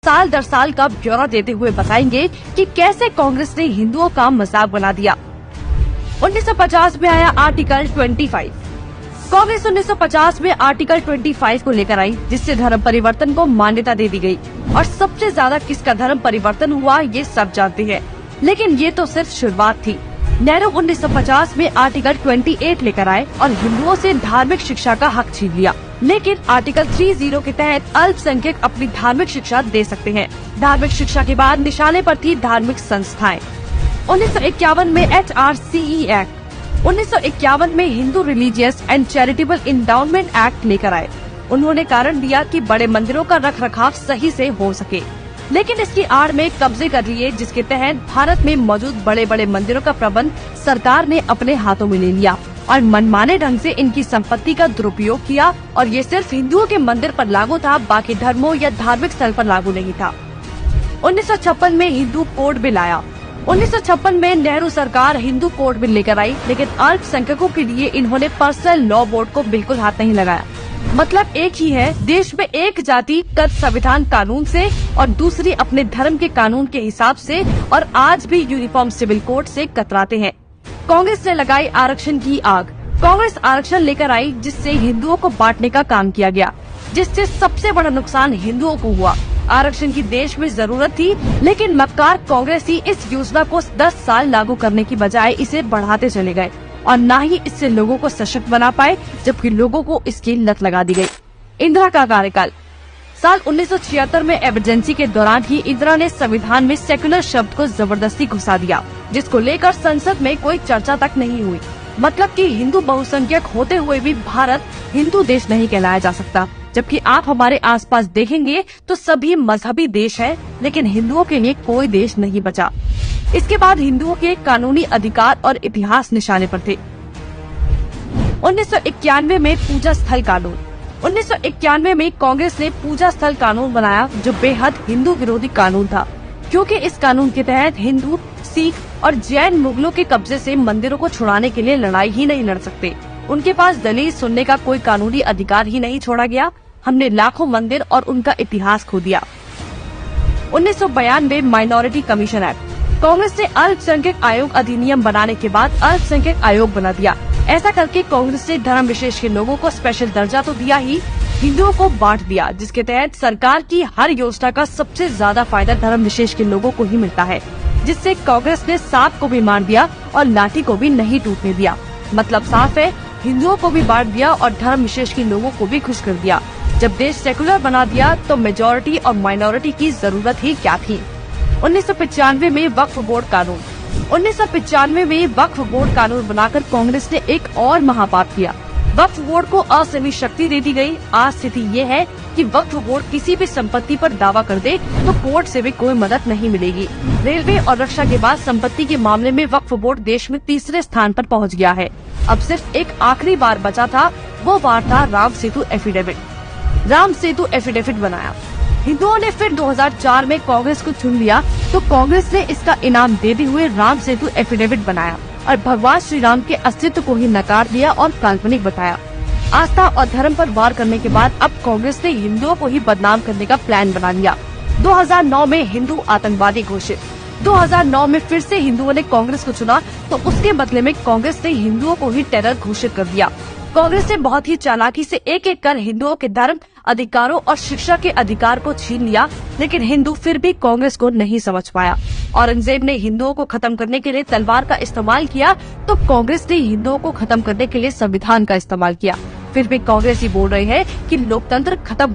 साल दर साल का ब्यौरा देते हुए बताएंगे कि कैसे कांग्रेस ने हिंदुओं का मजाक बना दिया। 1950 में आया आर्टिकल 25। कांग्रेस 1950 में आर्टिकल 25 को लेकर आई, जिससे धर्म परिवर्तन को मान्यता दे दी गई। और सबसे ज्यादा किसका धर्म परिवर्तन हुआ ये सब जानते हैं, लेकिन ये तो सिर्फ शुरुआत थी। नेहरू 1950 में आर्टिकल 28 लेकर आए और हिंदुओं से धार्मिक शिक्षा का हक छीन लिया। लेकिन आर्टिकल 30 के तहत अल्पसंख्यक अपनी धार्मिक शिक्षा दे सकते हैं। धार्मिक शिक्षा के बाद निशाने पर थी धार्मिक संस्थाएं। 1951 में HRCE एक्ट, 1951 में Hindu religious and charitable endowment act लेकर आए। उन्होंने कारण दिया कि बड़े मंदिरों का रखरखाव सही से हो सके, लेकिन इसकी आड़ में कब्जे कर लिए, जिसके तहत भारत में मौजूद बड़े बड़े मंदिरों का प्रबंध सरकार ने अपने हाथों में ले लिया और मनमाने ढंग से इनकी संपत्ति का दुरुपयोग किया। और ये सिर्फ हिंदुओं के मंदिर पर लागू था, बाकी धर्मों या धार्मिक स्थल पर लागू नहीं था। 1956 में हिंदू कोड बिल आया। 1956 में नेहरू सरकार हिंदू कोड बिल लेकर आई, लेकिन अल्पसंख्यकों के लिए इन्होंने पर्सनल लॉ बोर्ड को बिल्कुल हाथ नहीं लगाया। मतलब एक ही है, देश में एक जाति कद संविधान कानून से और दूसरी अपने धर्म के कानून के हिसाब से, और आज भी यूनिफॉर्म सिविल कोड से कतराते हैं। कांग्रेस ने लगाई आरक्षण की आग। कांग्रेस आरक्षण लेकर आई, जिससे हिंदुओं को बांटने का काम किया गया, जिससे सबसे बड़ा नुकसान हिंदुओं को हुआ। आरक्षण की देश में जरूरत थी, लेकिन मक्कार कांग्रेसी इस योजना को 10 साल लागू करने की बजाय इसे बढ़ाते चले गए और न ही इससे लोगों को सशक्त बना पाए, जबकि लोगों को इसकी लत लगा दी गई। इंदिरा का कार्यकाल। साल 1976 में इमरजेंसी के दौरान ही इंदिरा ने संविधान में सेक्युलर शब्द को जबरदस्ती घुसा दिया, जिसको लेकर संसद में कोई चर्चा तक नहीं हुई। मतलब कि हिंदू बहुसंख्यक होते हुए भी भारत हिंदू देश नहीं कहलाया जा सकता। जबकि आप हमारे आसपास देखेंगे तो सभी मजहबी देश हैं, लेकिन हिंदुओं के लिए कोई देश नहीं बचा। इसके बाद हिंदुओं के कानूनी अधिकार और इतिहास निशाने पर थे। 1991 में पूजा स्थल कानून। 1991 में कांग्रेस ने पूजा स्थल कानून बनाया, जो बेहद हिंदू विरोधी कानून था, क्योंकि इस कानून के तहत हिंदू, सिख और जैन मुगलों के कब्जे से मंदिरों को छुड़ाने के लिए लड़ाई ही नहीं लड़ सकते। उनके पास दलील सुनने का कोई कानूनी अधिकार ही नहीं छोड़ा गया। हमने लाखों मंदिर और उनका इतिहास खो दिया। 1992 माइनॉरिटी कमीशन एक्ट। कांग्रेस ने अल्पसंख्यक आयोग अधिनियम बनाने के बाद अल्पसंख्यक आयोग बना दिया। ऐसा करके कांग्रेस ने धर्म विशेष के लोगों को स्पेशल दर्जा तो दिया ही, हिंदुओं को बांट दिया, जिसके तहत सरकार की हर योजना का सबसे ज्यादा फायदा धर्म विशेष के लोगों को ही मिलता है, जिससे कांग्रेस ने सांप को भी मार दिया और लाठी को भी नहीं टूटने दिया। मतलब साफ है, हिंदुओं को भी बांट दिया और धर्म विशेष के लोगों को भी खुश कर दिया। जब देश सेकुलर बना दिया तो मेजॉरिटी और माइनॉरिटी की जरूरत ही क्या थी। 1995 में वक्फ बोर्ड कानून। 1995 में वक्फ बोर्ड कानून बनाकर कांग्रेस ने एक और महापाप किया। वक्फ बोर्ड को असीमित शक्ति दे दी गई। आज स्थिति ये है कि वक्फ बोर्ड किसी भी संपत्ति पर दावा कर दे तो कोर्ट से भी कोई मदद नहीं मिलेगी। रेलवे और रक्षा के बाद संपत्ति के मामले में वक्फ बोर्ड देश में तीसरे स्थान पर पहुंच गया है। अब सिर्फ एक आखिरी बार बचा था, वो बार था राम सेतु एफिडेविट। राम सेतु एफिडेविट बनाया। हिंदुओं ने फिर 2004 में कांग्रेस को चुन लिया, तो कांग्रेस ने इसका इनाम देते हुए राम सेतु एफिडेविट बनाया और भगवान श्री राम के अस्तित्व को ही नकार दिया और काल्पनिक बताया। आस्था और धर्म पर वार करने के बाद अब कांग्रेस ने हिंदुओं को ही बदनाम करने का प्लान बना लिया। 2009 में हिंदू आतंकवादी घोषित। 2009 में फिर से हिंदुओं ने कांग्रेस को चुना, तो उसके बदले में कांग्रेस ने हिंदुओं को ही टेरर घोषित कर दिया। कांग्रेस ने बहुत ही चालाकी से एक एक कर हिंदुओं के धर्म, अधिकारों और शिक्षा के अधिकार को छीन लिया, लेकिन हिंदू फिर भी कांग्रेस को नहीं समझ पाया। औरंगजेब ने हिंदुओं को खत्म करने के लिए तलवार का इस्तेमाल किया, तो कांग्रेस ने हिंदुओं को खत्म करने के लिए संविधान का इस्तेमाल किया। फिर भी कांग्रेस ही बोल रहे हैं कि लोकतंत्र खत्म